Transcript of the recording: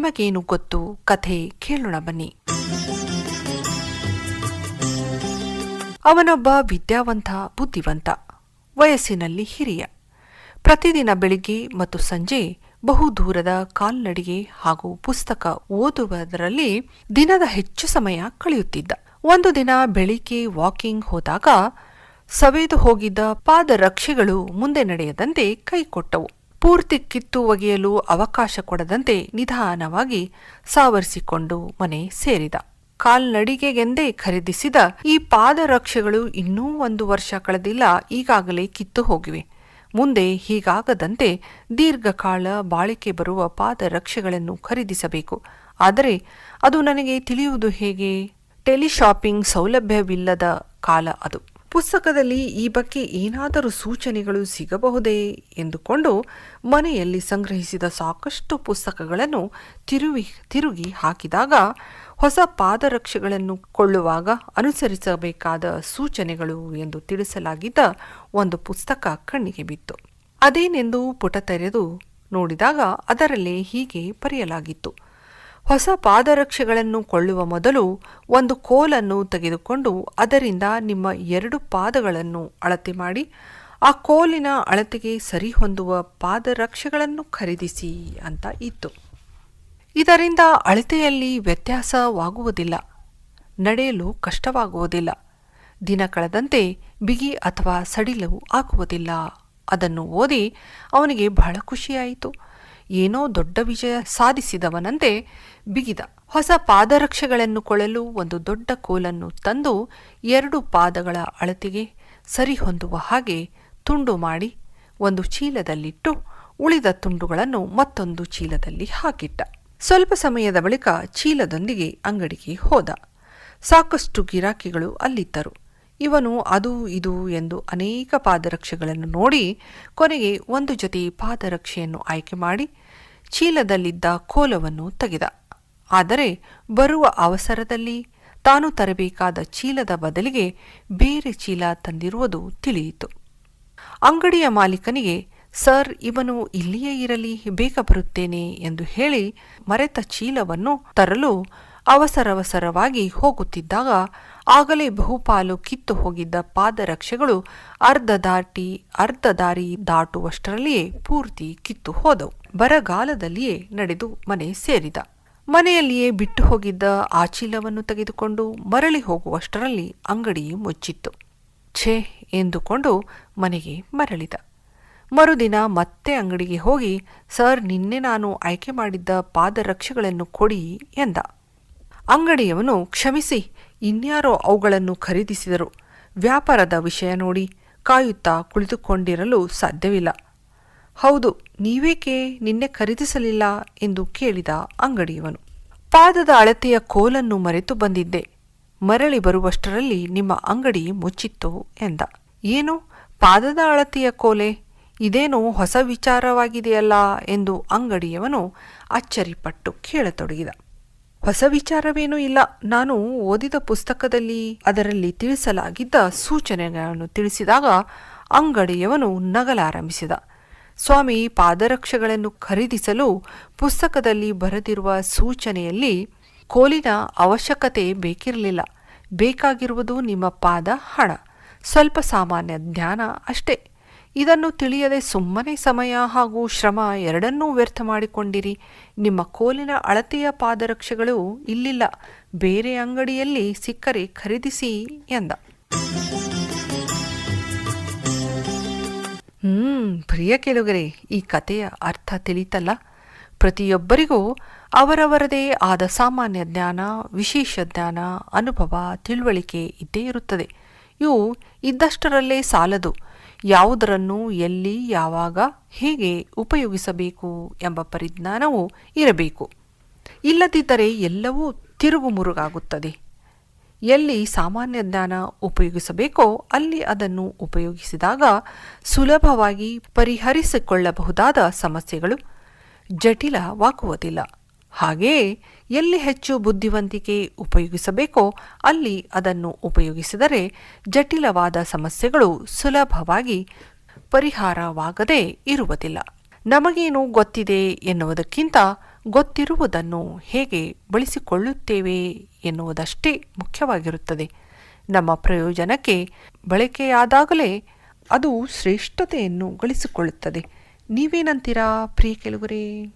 ನಿಮಗೇನು ಗೊತ್ತು ಕಥೆ ಕೇಳೋಣ ಬನ್ನಿ. ಅವನೊಬ್ಬ ವಿದ್ಯಾವಂತ, ಬುದ್ಧಿವಂತ, ವಯಸ್ಸಿನಲ್ಲಿ ಹಿರಿಯ. ಪ್ರತಿದಿನ ಬೆಳಿಗ್ಗೆ ಮತ್ತು ಸಂಜೆ ಬಹು ದೂರದ ಕಾಲ್ನಡಿಗೆ ಹಾಗೂ ಪುಸ್ತಕ ಓದುವುದರಲ್ಲಿ ದಿನದ ಹೆಚ್ಚು ಸಮಯ ಕಳೆಯುತ್ತಿದ್ದ. ಒಂದು ದಿನ ಬೆಳಿಗ್ಗೆ ವಾಕಿಂಗ್ ಹೋದಾಗ ಸವೆದು ಹೋಗಿದ್ದ ಪಾದರಕ್ಷೆಗಳು ಮುಂದೆ ನಡೆಯದಂತೆ ಕೈಕೊಟ್ಟವು. ಪೂರ್ತಿ ಕಿತ್ತು ಒಗೆಯಲು ಅವಕಾಶ ಕೊಡದಂತೆ ನಿಧಾನವಾಗಿ ಸಾವರಿಸಿಕೊಂಡು ಮನೆ ಸೇರಿದ. ಕಾಲ್ನಡಿಗೆಗೆಂದೇ ಖರೀದಿಸಿದ ಈ ಪಾದರಕ್ಷೆಗಳು ಇನ್ನೂ 1 ವರ್ಷ ಕಳೆದಿಲ್ಲ, ಈಗಾಗಲೇ ಕಿತ್ತು ಹೋಗಿವೆ. ಮುಂದೆ ಹೀಗಾಗದಂತೆ ದೀರ್ಘಕಾಲ ಬಾಳಿಕೆ ಬರುವ ಪಾದರಕ್ಷೆಗಳನ್ನು ಖರೀದಿಸಬೇಕು. ಆದರೆ ಅದು ನನಗೆ ತಿಳಿಯುವುದು ಹೇಗೆ? ಟೆಲಿಶಾಪಿಂಗ್ ಸೌಲಭ್ಯವಿಲ್ಲದ ಕಾಲ ಅದು. ಪುಸ್ತಕದಲ್ಲಿ ಈ ಬಗ್ಗೆ ಏನಾದರೂ ಸೂಚನೆಗಳು ಸಿಗಬಹುದೇ ಎಂದುಕೊಂಡು ಮನೆಯಲ್ಲಿ ಸಂಗ್ರಹಿಸಿದ ಸಾಕಷ್ಟು ಪುಸ್ತಕಗಳನ್ನು ತಿರುಗಿ ಹಾಕಿದಾಗ ಹೊಸ ಪಾದರಕ್ಷೆಗಳನ್ನು ಕೊಳ್ಳುವಾಗ ಅನುಸರಿಸಬೇಕಾದ ಸೂಚನೆಗಳು ಎಂದು ತಿಳಿಸಲಾಗಿದ್ದ ಒಂದು ಪುಸ್ತಕ ಕಣ್ಣಿಗೆ ಬಿತ್ತು. ಅದೇನೆಂದು ಪುಟ ತೆರೆದು ನೋಡಿದಾಗ ಅದರಲ್ಲೇ ಹೀಗೆ ಬರೆಯಲಾಗಿತ್ತು: ಹೊಸ ಪಾದರಕ್ಷೆಗಳನ್ನು ಕೊಳ್ಳುವ ಮೊದಲು ಒಂದು ಕೋಲನ್ನು ತೆಗೆದುಕೊಂಡು ಅದರಿಂದ ನಿಮ್ಮ 2 ಪಾದಗಳನ್ನು ಅಳತೆ ಮಾಡಿ ಆ ಕೋಲಿನ ಅಳತೆಗೆ ಸರಿಹೊಂದುವ ಪಾದರಕ್ಷೆಗಳನ್ನು ಖರೀದಿಸಿ ಅಂತ ಇತ್ತು. ಇದರಿಂದ ಅಳತೆಯಲ್ಲಿ ವ್ಯತ್ಯಾಸವಾಗುವುದಿಲ್ಲ, ನಡೆಯಲು ಕಷ್ಟವಾಗುವುದಿಲ್ಲ, ದಿನ ಕಳೆದಂತೆ ಬಿಗಿ ಅಥವಾ ಸಡಿಲು ಆಗುವುದಿಲ್ಲ. ಅದನ್ನು ಓದಿ ಅವನಿಗೆ ಬಹಳ ಖುಷಿಯಾಯಿತು. ಏನೋ ದೊಡ್ಡ ವಿಜಯ ಸಾಧಿಸಿದವನಂತೆ ಬಿಗಿದ. ಹೊಸ ಪಾದರಕ್ಷೆಗಳನ್ನು ಕೊಳ್ಳಲು ಒಂದು ದೊಡ್ಡ ಕೋಲನ್ನು ತಂದು 2 ಪಾದಗಳ ಅಳತೆಗೆ ಸರಿಹೊಂದುವ ಹಾಗೆ ತುಂಡು ಮಾಡಿ ಒಂದು ಚೀಲದಲ್ಲಿಟ್ಟು ಉಳಿದ ತುಂಡುಗಳನ್ನು ಮತ್ತೊಂದು ಚೀಲದಲ್ಲಿ ಹಾಕಿಟ್ಟ. ಸ್ವಲ್ಪ ಸಮಯದ ಬಳಿಕ ಚೀಲದೊಂದಿಗೆ ಅಂಗಡಿಗೆ ಹೋದ. ಸಾಕಷ್ಟು ಗಿರಾಕಿಗಳು ಅಲ್ಲಿದ್ದರು. ಇವನು ಅದು ಇದು ಎಂದು ಅನೇಕ ಪಾದರಕ್ಷೆಗಳನ್ನು ನೋಡಿ ಕೊನೆಗೆ ಒಂದು ಜೊತೆ ಪಾದರಕ್ಷೆಯನ್ನು ಆಯ್ಕೆ ಮಾಡಿ ಚೀಲದಲ್ಲಿದ್ದ ಕೋಲವನ್ನು ತೆಗೆದ. ಆದರೆ ಬರುವ ಅವಸರದಲ್ಲಿ ತಾನು ತರಬೇಕಾದ ಚೀಲದ ಬದಲಿಗೆ ಬೇರೆ ಚೀಲ ತಂದಿರುವುದು ತಿಳಿಯಿತು. ಅಂಗಡಿಯ ಮಾಲೀಕನಿಗೆ, ಸರ್, ಇವನು ಇಲ್ಲಿಯೇ ಇರಲಿ, ಬೇಗ ಬರುತ್ತೇನೆ ಎಂದು ಹೇಳಿ ಮರೆತ ಚೀಲವನ್ನು ತರಲು ಅವಸರವಾಗಿ ಹೋಗುತ್ತಿದ್ದಾಗ ಆಗಲೇ ಬಹುಪಾಲು ಕಿತ್ತು ಹೋಗಿದ್ದ ಪಾದರಕ್ಷೆಗಳು ಅರ್ಧ ದಾರಿ ದಾಟುವಷ್ಟರಲ್ಲಿಯೇ ಪೂರ್ತಿ ಕಿತ್ತು ಹೋದವು. ಬರಗಾಲದಲ್ಲಿಯೇ ನಡೆದು ಮನೆ ಸೇರಿದ. ಮನೆಯಲ್ಲಿಯೇ ಬಿಟ್ಟು ಹೋಗಿದ್ದ ಆ ಚೀಲವನ್ನು ತೆಗೆದುಕೊಂಡು ಮರಳಿ ಹೋಗುವಷ್ಟರಲ್ಲಿ ಅಂಗಡಿ ಮುಚ್ಚಿತ್ತು. ಛೇ ಎಂದುಕೊಂಡು ಮನೆಗೆ ಮರಳಿದ. ಮರುದಿನ ಮತ್ತೆ ಅಂಗಡಿಗೆ ಹೋಗಿ, ಸರ್, ನಿನ್ನೆ ನಾನು ಆಯ್ಕೆ ಮಾಡಿದ್ದ ಪಾದರಕ್ಷೆಗಳನ್ನು ಕೊಡಿ ಎಂದ. ಅಂಗಡಿಯವನು, ಕ್ಷಮಿಸಿ, ಇನ್ಯಾರೋ ಅವುಗಳನ್ನು ಖರೀದಿಸಿದರು. ವ್ಯಾಪಾರದ ವಿಷಯ ನೋಡಿ ಕಾಯುತ್ತಾ ಕುಳಿತುಕೊಂಡಿರಲು ಸಾಧ್ಯವಿಲ್ಲ. ಹೌದು, ನೀವೇಕೆ ನಿನ್ನೆ ಖರೀದಿಸಲಿಲ್ಲ ಎಂದು ಕೇಳಿದ ಅಂಗಡಿಯವನು. ಪಾದದ ಅಳತೆಯ ಕೋಲನ್ನು ಮರೆತು ಬಂದಿದ್ದೆ. ಮರಳಿ ಬರುವಷ್ಟರಲ್ಲಿ ನಿಮ್ಮ ಅಂಗಡಿ ಮುಚ್ಚಿತ್ತು ಎಂದ. ಏನು, ಪಾದದ ಅಳತೆಯ ಕೋಲೆ? ಇದೇನೋ ಹೊಸ ವಿಚಾರವಾಗಿದೆಯಲ್ಲ ಎಂದು ಅಂಗಡಿಯವನು ಅಚ್ಚರಿಪಟ್ಟು ಕೇಳತೊಡಗಿದ. ಹೊಸ ವಿಚಾರವೇನೂ ಇಲ್ಲ. ನಾನು ಓದಿದ ಪುಸ್ತಕದಲ್ಲಿ ಅದರಲ್ಲಿ ತಿಳಿಸಲಾಗಿದ್ದ ಸೂಚನೆಗಳನ್ನು ತಿಳಿಸಿದಾಗ ಅಂಗಡಿಯವನು ನಗಲಾರಂಭಿಸಿದ. ಸ್ವಾಮಿ, ಪಾದರಕ್ಷೆಗಳನ್ನು ಖರೀದಿಸಲು ಪುಸ್ತಕದಲ್ಲಿ ಬರೆದಿರುವ ಸೂಚನೆಯಲ್ಲಿ ಕೋಲಿನ ಅವಶ್ಯಕತೆ ಬೇಕಿರಲಿಲ್ಲ. ಬೇಕಾಗಿರುವುದು ನಿಮ್ಮ ಪಾದ, ಹಣ, ಸ್ವಲ್ಪ ಸಾಮಾನ್ಯ ಜ್ಞಾನ ಅಷ್ಟೇ. ಇದನ್ನು ತಿಳಿಯದೆ ಸುಮ್ಮನೆ ಸಮಯ ಹಾಗೂ ಶ್ರಮ ಎರಡನ್ನೂ ವ್ಯರ್ಥ ಮಾಡಿಕೊಂಡಿರಿ. ನಿಮ್ಮ ಕೋಲಿನ ಅಳತೆಯ ಪಾದರಕ್ಷೆಗಳು ಇಲ್ಲಿಲ್ಲ, ಬೇರೆ ಅಂಗಡಿಯಲ್ಲಿ ಸಿಕ್ಕರೆ ಖರೀದಿಸಿ ಎಂದ. ಪ್ರಿಯ ಕೇಳುಗರೆ, ಈ ಕಥೆಯ ಅರ್ಥ ತಿಳಿತಲ್ಲ? ಪ್ರತಿಯೊಬ್ಬರಿಗೂ ಅವರವರದೇ ಆದ ಸಾಮಾನ್ಯ ಜ್ಞಾನ, ವಿಶೇಷ ಜ್ಞಾನ, ಅನುಭವ, ತಿಳುವಳಿಕೆ ಇದ್ದೇ ಇರುತ್ತದೆ. ಇವು ಇದ್ದಷ್ಟರಲ್ಲೇ ಸಾಲದು. ಯಾವುದರನ್ನು ಎಲ್ಲಿ, ಯಾವಾಗ, ಹೇಗೆ ಉಪಯೋಗಿಸಬೇಕು ಎಂಬ ಪರಿಜ್ಞಾನವೂ ಇರಬೇಕು. ಇಲ್ಲದಿದ್ದರೆ ಎಲ್ಲವೂ ತಿರುಗುಮುರುಗಾಗುತ್ತದೆ. ಎಲ್ಲಿ ಸಾಮಾನ್ಯ ಜ್ಞಾನ ಉಪಯೋಗಿಸಬೇಕೋ ಅಲ್ಲಿ ಅದನ್ನು ಉಪಯೋಗಿಸಿದಾಗ ಸುಲಭವಾಗಿ ಪರಿಹರಿಸಿಕೊಳ್ಳಬಹುದಾದ ಸಮಸ್ಯೆಗಳು ಜಟಿಲವಾಗುವುದಿಲ್ಲ. ಹಾಗೆಯೇ ಎಲ್ಲಿ ಹೆಚ್ಚು ಬುದ್ಧಿವಂತಿಕೆ ಉಪಯೋಗಿಸಬೇಕೋ ಅಲ್ಲಿ ಅದನ್ನು ಉಪಯೋಗಿಸಿದರೆ ಜಟಿಲವಾದ ಸಮಸ್ಯೆಗಳು ಸುಲಭವಾಗಿ ಪರಿಹಾರವಾಗದೇ ಇರುವುದಿಲ್ಲ. ನಮಗೇನು ಗೊತ್ತಿದೆ ಎನ್ನುವುದಕ್ಕಿಂತ ಗೊತ್ತಿರುವುದನ್ನು ಹೇಗೆ ಬಳಸಿಕೊಳ್ಳುತ್ತೇವೆ ಎನ್ನುವುದಷ್ಟೇ ಮುಖ್ಯವಾಗಿರುತ್ತದೆ. ನಮ್ಮ ಪ್ರಯೋಜನಕ್ಕೆ ಬಳಕೆಯಾದಾಗಲೇ ಅದು ಶ್ರೇಷ್ಠತೆಯನ್ನು ಗಳಿಸಿಕೊಳ್ಳುತ್ತದೆ. ನೀವೇನಂತೀರಾ ಪ್ರಿಯ ಕೇಳುಗರೇ?